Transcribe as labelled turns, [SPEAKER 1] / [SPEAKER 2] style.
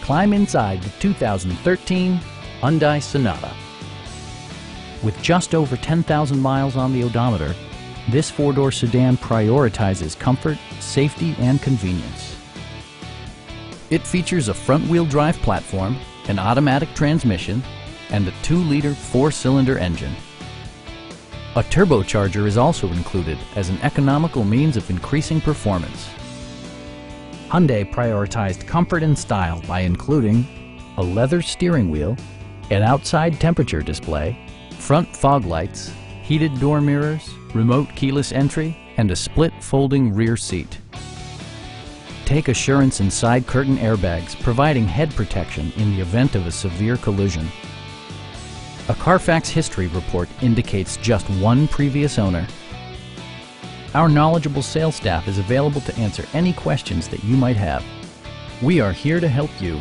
[SPEAKER 1] climb inside the 2013 Hyundai Sonata. With just over 10,000 miles on the odometer, this four-door sedan prioritizes comfort, safety, and convenience. It features a front-wheel drive platform, an automatic transmission, and a 2-liter 4-cylinder engine. A turbocharger is also included as an economical means of increasing performance. Hyundai prioritized comfort and style by including a leather steering wheel, an outside temperature display, front fog lights, heated door mirrors, remote keyless entry, and a split folding rear seat. Take assurance in side curtain airbags, providing head protection in the event of a severe collision. A Carfax history report indicates just one previous owner. Our knowledgeable sales staff is available to answer any questions that you might have. We are here to help you.